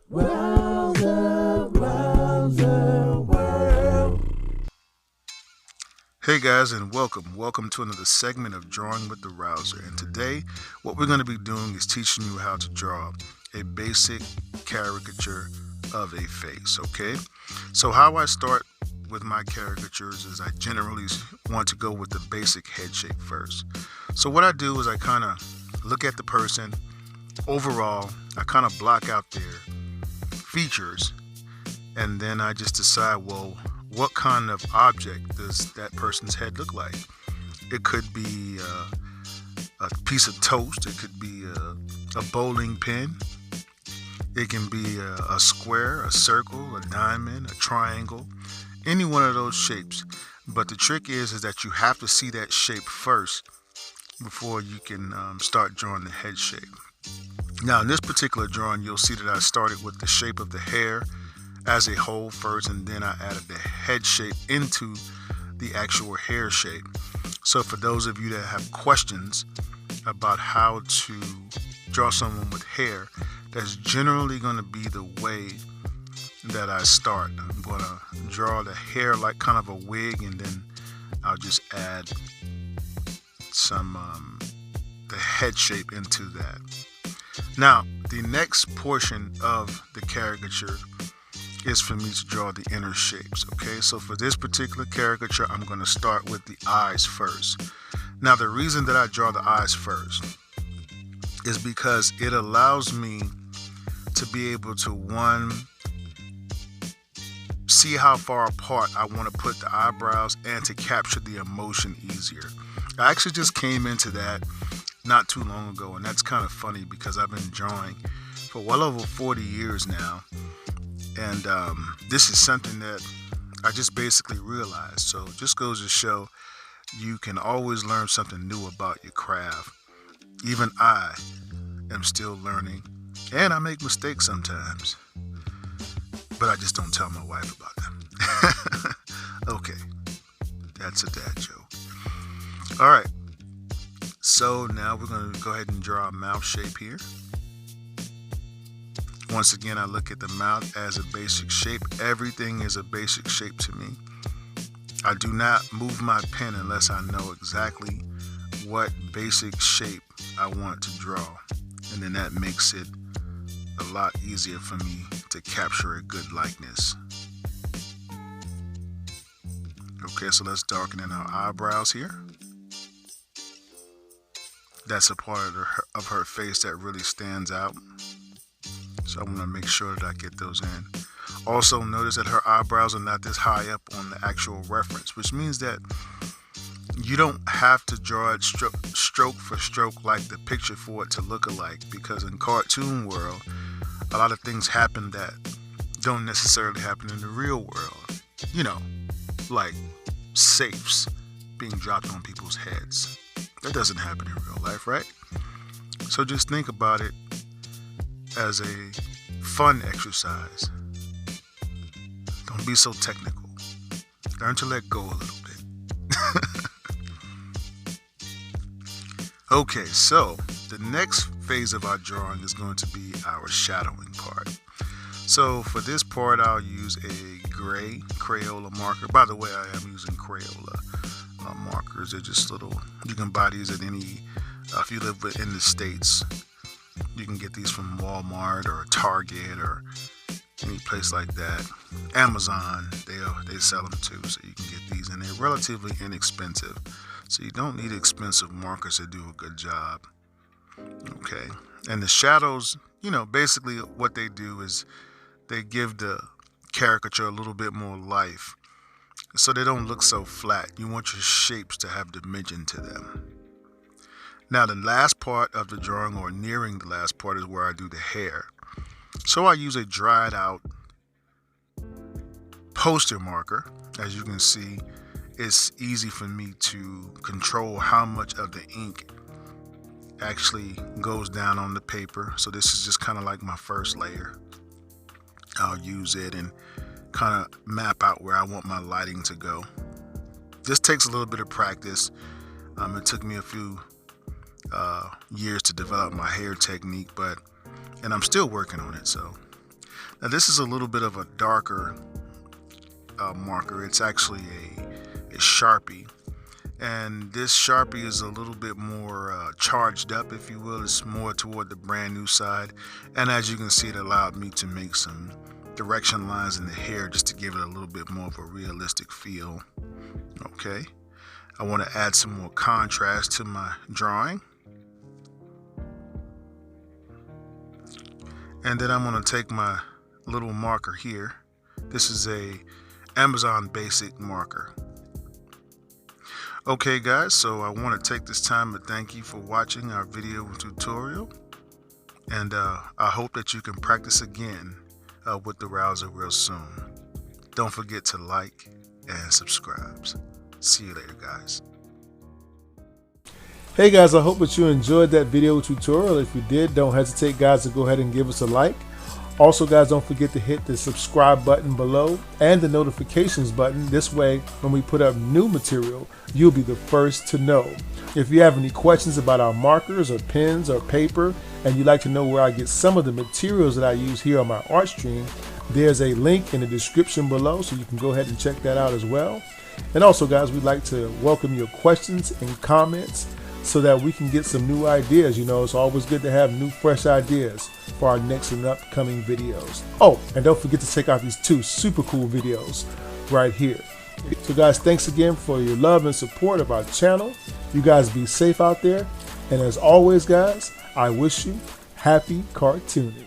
Hey guys, and welcome to another segment of Drawing with the Rouser. And today what we're going to be doing is teaching you how to draw a basic caricature of a face. Okay, so how I start with my caricatures is I generally want to go with the basic head shape first. So what I do is I kind of look at the person overall, I kind of block out their features, and then I just decide, well, what kind of object does that person's head look like? It could be a piece of toast. It could be a bowling pin. It can be a square, a circle, a diamond, a triangle, any one of those shapes. But the trick is that you have to see that shape first before you can start drawing the head shape. Now in this particular drawing, you'll see that I started with the shape of the hair as a whole first, and then I added the head shape into the actual hair shape. So for those of you that have questions about how to draw someone with hair, that's generally going to be the way that I start. I'm going to draw the hair like kind of a wig, and then I'll just add some the head shape into that. Now the next portion of the caricature is for me to draw the inner shapes. Okay, so for this particular caricature, I'm going to start with the eyes first. Now the reason that I draw the eyes first is because it allows me to be able to, one, see how far apart I want to put the eyebrows and to capture the emotion easier. I actually just came into that not too long ago, and that's kind of funny because I've been drawing for well over 40 years now. And this is something that I just basically realized. So it just goes to show you can always learn something new about your craft. Even I am still learning, and I make mistakes sometimes, but I just don't tell my wife about them. Okay, that's a dad joke. All right, so now we're going to go ahead and draw a mouth shape here. Once again, I look at the mouth as a basic shape. Everything is a basic shape to me. I do not move my pen unless I know exactly what basic shape I want to draw. And then that makes it a lot easier for me to capture a good likeness. Okay, so let's darken in our eyebrows here. That's a part of her face that really stands out. So I want to make sure that I get those in. Also notice that her eyebrows are not this high up on the actual reference, which means that you don't have to draw it stroke for stroke like the picture for it to look alike, because in cartoon world, a lot of things happen that don't necessarily happen in the real world. You know, like safes being dropped on people's heads. That doesn't happen in real life, right? So just think about it as a fun exercise. Don't be so technical. Learn to let go a little bit. Okay, so the next phase of our drawing is going to be our shadowing part. So for this part, I'll use a gray Crayola marker. By the way, I am using Crayola markers. They're just little, you can buy these at any, if you live in the States, you can get these from Walmart or Target or any place like that. Amazon, they sell them too, so you can get these, and they're relatively inexpensive. So you don't need expensive markers to do a good job. Okay, and the shadows, you know, basically what they do is they give the caricature a little bit more life, so they don't look so flat. You want your shapes to have dimension to them. Now the last part of the drawing, or nearing the last part, is where I do the hair. So I use a dried out poster marker. As you can see, it's easy for me to control how much of the ink actually goes down on the paper. So this is just kind of like my first layer. I'll use it and kind of map out where I want my lighting to go. This takes a little bit of practice. It took me a few years to develop my hair technique, and I'm still working on it. So Now this is a little bit of a darker marker. It's actually a Sharpie, and this Sharpie is a little bit more charged up, if you will. It's more toward the brand new side, and as you can see, it allowed me to make some direction lines in the hair just to give it a little bit more of a realistic feel. Okay, I want to add some more contrast to my drawing, and then I'm going to take my little marker here. This is a Amazon Basic marker. Okay guys, so I want to take this time to thank you for watching our video tutorial, and I hope that you can practice again with the Rowserworld soon. Don't forget to like and subscribe. See you later, guys. Hey guys, I hope that you enjoyed that video tutorial. If you did, don't hesitate guys to go ahead and give us a like. Also guys, don't forget to hit the subscribe button below and the notifications button. This way, when we put up new material, you'll be the first to know. If you have any questions about our markers or pens or paper, and you'd like to know where I get some of the materials that I use here on my art stream, there's a link in the description below, so you can go ahead and check that out as well. And also guys, we'd like to welcome your questions and comments so that we can get some new ideas. You know, it's always good to have new, fresh ideas for our next and upcoming videos. Oh, and don't forget to check out these 2 super cool videos right here. So guys, thanks again for your love and support of our channel. You guys be safe out there. And as always guys, I wish you happy cartooning.